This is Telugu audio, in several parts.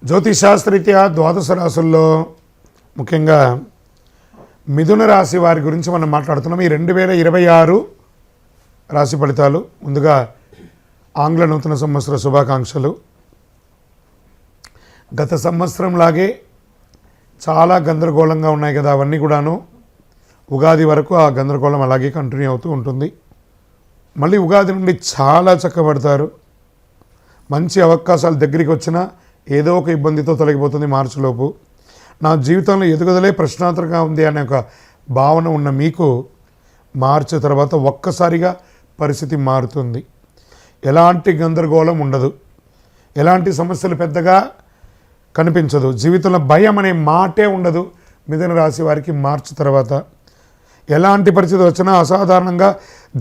జ్యోతిషాస్త్రరీత్యా ద్వాదశ రాశుల్లో ముఖ్యంగా మిథున రాశి వారి గురించి మనం మాట్లాడుతున్నాం. ఈ 2026 రాశి ఫలితాలు. ముందుగా ఆంగ్ల నూతన సంవత్సర శుభాకాంక్షలు. గత సంవత్సరం లాగే చాలా గందరగోళంగా ఉన్నాయి కదా, అవన్నీ కూడాను ఉగాది వరకు ఆ గందరగోళం అలాగే కంటిన్యూ అవుతూ ఉంటుంది. మళ్ళీ ఉగాది నుండి చాలా చక్కబడతారు. మంచి అవకాశాలు దగ్గరికి వచ్చినా ఏదో ఒక ఇబ్బందితో తొలగిపోతుంది మార్చిలోపు. నా జీవితంలో ఎదుగుదలే ప్రశ్నార్థకంగా ఉంది అనే ఒక భావన ఉన్న మీకు మార్చి తర్వాత ఒక్కసారిగా పరిస్థితి మారుతుంది. ఎలాంటి గందరగోళం ఉండదు, ఎలాంటి సమస్యలు పెద్దగా కనిపించదు, జీవితంలో భయం అనే మాటే ఉండదు. మిథున రాశి వారికి మార్చి తర్వాత ఎలాంటి పరిస్థితి వచ్చినా అసాధారణంగా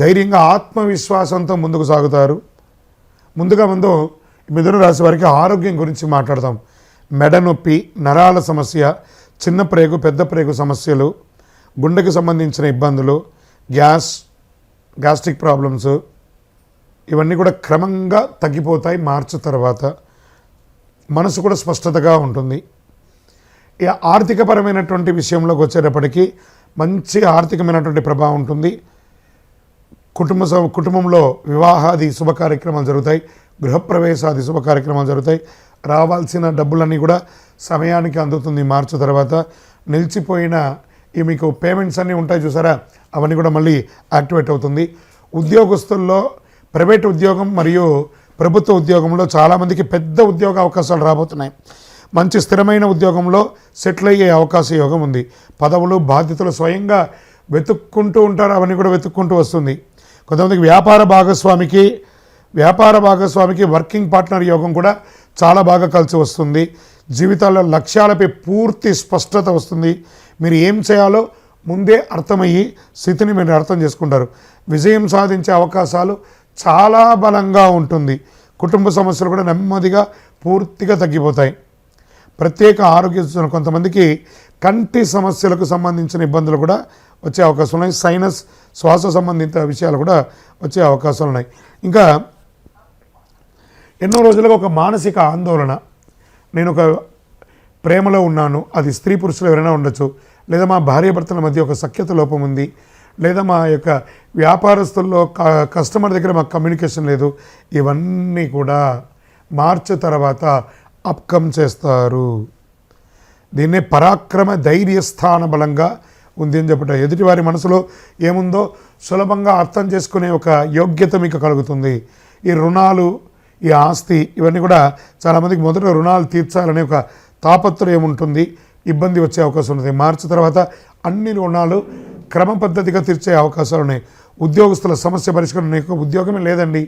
ధైర్యంగా ఆత్మవిశ్వాసంతో ముందుకు సాగుతారు. ముందు మిథున రాశి వారికి ఆరోగ్యం గురించి మాట్లాడతాం. మెడ నొప్పి, నరాల సమస్య, చిన్న ప్రేగు పెద్ద ప్రేగు సమస్యలు, గుండెకి సంబంధించిన ఇబ్బందులు, గ్యాస్ట్రిక్ ప్రాబ్లమ్స్, ఇవన్నీ కూడా క్రమంగా తగ్గిపోతాయి మార్చి తర్వాత. మనసు కూడా స్పష్టతగా ఉంటుంది. ఈ ఆర్థికపరమైనటువంటి విషయంలోకి వచ్చేటప్పటికీ మంచి ఆర్థికమైనటువంటి ప్రభావం ఉంటుంది. కుటుంబంలో వివాహాది శుభ కార్యక్రమాలు జరుగుతాయి, గృహప్రవేశాది శుభ కార్యక్రమాలు జరుగుతాయి. రావాల్సిన డబ్బులన్నీ కూడా సమయానికి అందుతుంది మార్చి తర్వాత. నిలిచిపోయిన ఈ మీకు పేమెంట్స్ అన్నీ ఉంటాయి చూసారా, అవన్నీ కూడా మళ్ళీ యాక్టివేట్ అవుతుంది. ఉద్యోగస్తుల్లో ప్రైవేట్ ఉద్యోగం మరియు ప్రభుత్వ ఉద్యోగంలో చాలామందికి పెద్ద ఉద్యోగ అవకాశాలు రాబోతున్నాయి. మంచి స్థిరమైన ఉద్యోగంలో సెటిల్ అయ్యే అవకాశ యోగం ఉంది. పదవులు బాధ్యతలు స్వయంగా వెతుక్కుంటూ ఉంటారు, అవన్నీ కూడా వెతుక్కుంటూ వస్తుంది. కొంతమందికి వ్యాపార భాగస్వామికి వర్కింగ్ పార్ట్నర్ యోగం కూడా చాలా బాగా కలిసి వస్తుంది. జీవితాల్లో లక్ష్యాలపై పూర్తి స్పష్టత వస్తుంది. మీరు ఏం చేయాలో ముందే అర్థమయ్యి స్థితిని మీరు అర్థం చేసుకుంటారు. విజయం సాధించే అవకాశాలు చాలా బలంగా ఉంటుంది. కుటుంబ సమస్యలు కూడా నెమ్మదిగా పూర్తిగా తగ్గిపోతాయి. ప్రత్యేక ఆరోగ్య సూచన, కొంతమందికి కంటి సమస్యలకు సంబంధించిన ఇబ్బందులు కూడా వచ్చే అవకాశం ఉన్నాయి. సైనస్, శ్వాస సంబంధిత విషయాలు కూడా వచ్చే అవకాశాలు ఉన్నాయి. ఇంకా ఎన్నో రోజులుగా ఒక మానసిక ఆందోళన, నేను ఒక ప్రేమలో ఉన్నాను, అది స్త్రీ పురుషులు ఎవరైనా ఉండొచ్చు, లేదా మా భార్యాభర్తల మధ్య ఒక సఖ్యత లోపం ఉంది, లేదా మా యొక్క వ్యాపారస్తుల్లో కస్టమర్ దగ్గర మాకు కమ్యూనికేషన్ లేదు, ఇవన్నీ కూడా మార్చి తర్వాత అప్కమ్ చేస్తారు. దీన్నే పరాక్రమ ధైర్యస్థాన బలంగా ఉంది అని చెప్పట. ఎదుటివారి మనసులో ఏముందో సులభంగా అర్థం చేసుకునే ఒక యోగ్యత మీకు కలుగుతుంది. ఈ రుణాలు, ఈ ఆస్తి, ఇవన్నీ కూడా చాలామందికి మొదట రుణాలు తీర్చాలనే ఒక తాపత్రయం ఉంటుంది, ఇబ్బంది వచ్చే అవకాశం ఉంటుంది. మార్చి తర్వాత అన్ని రుణాలు క్రమ పద్ధతిగా తీర్చే అవకాశాలు ఉన్నాయి. ఉద్యోగస్తుల సమస్య పరిష్కారం, ఉద్యోగమే లేదండి,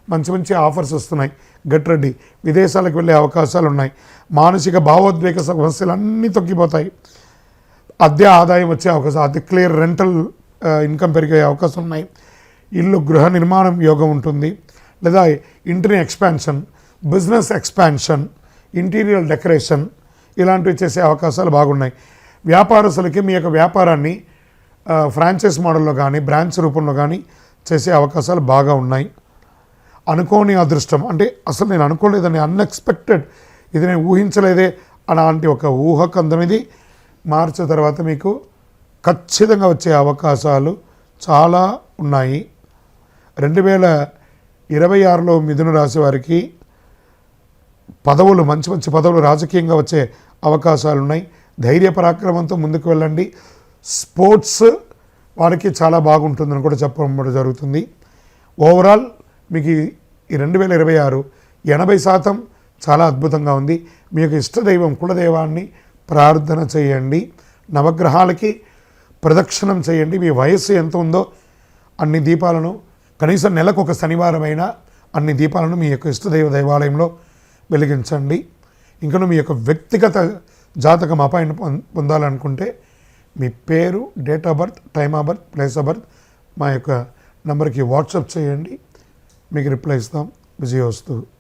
మంచి ఆఫర్స్ వస్తున్నాయి, గెట్ రెడీ. విదేశాలకు వెళ్ళే అవకాశాలు ఉన్నాయి. మానసిక భావోద్వేగ సమస్యలు అన్నీ తొక్కిపోతాయి. అద్దె ఆదాయం వచ్చే అవకాశం, అద్దె క్లియర్ రెంటల్ ఇన్కమ్ పెరిగే అవకాశం ఉన్నాయి. ఇల్లు గృహ నిర్మాణం యోగం ఉంటుంది, లేదా ఇంటిని expansion, business expansion, interior decoration, ఇలాంటివి చేసే అవకాశాలు బాగున్నాయి. వ్యాపారస్తులకి మీ యొక్క వ్యాపారాన్ని ఫ్రాంచైజ్ మోడల్లో కానీ బ్రాంచ్ రూపంలో కానీ చేసే అవకాశాలు బాగా ఉన్నాయి. అనుకోని అదృష్టం, అంటే అసలు నేను అనుకోలేదని, అన్ఎక్స్పెక్టెడ్, ఇది నేను ఊహించలేదే అలాంటి ఒక ఊహకందనిది మార్చి తర్వాత మీకు ఖచ్చితంగా వచ్చే అవకాశాలు చాలా ఉన్నాయి. 2026లో మిథున రాశి వారికి పదవులు, మంచి పదవులు రాజకీయంగా వచ్చే అవకాశాలు ఉన్నాయి. ధైర్య పరాక్రమంతో ముందుకు వెళ్ళండి. స్పోర్ట్స్ వారికి చాలా బాగుంటుందని కూడా చెప్పడం జరుగుతుంది. ఓవరాల్ మీకు ఈ 2026 80% చాలా అద్భుతంగా ఉంది. మీ యొక్క ఇష్టదైవం కులదైవాన్ని ప్రార్థన చేయండి. నవగ్రహాలకి ప్రదక్షిణం చేయండి. మీ వయస్సు ఎంత ఉందో అన్ని దీపాలను, కనీసం నెలకు ఒక శనివారమైనా అన్ని దీపాలను మీ యొక్క ఇష్టదైవ దేవాలయంలో వెలిగించండి. ఇంకను మీ యొక్క వ్యక్తిగత జాతకం అపాయింట్మెంట్ పొందాలనుకుంటే మీ పేరు, date of birth, time of birth, place of birth మా యొక్క నంబర్కి వాట్సాప్ చేయండి, మీకు రిప్లై ఇస్తాం. విజయోస్తు.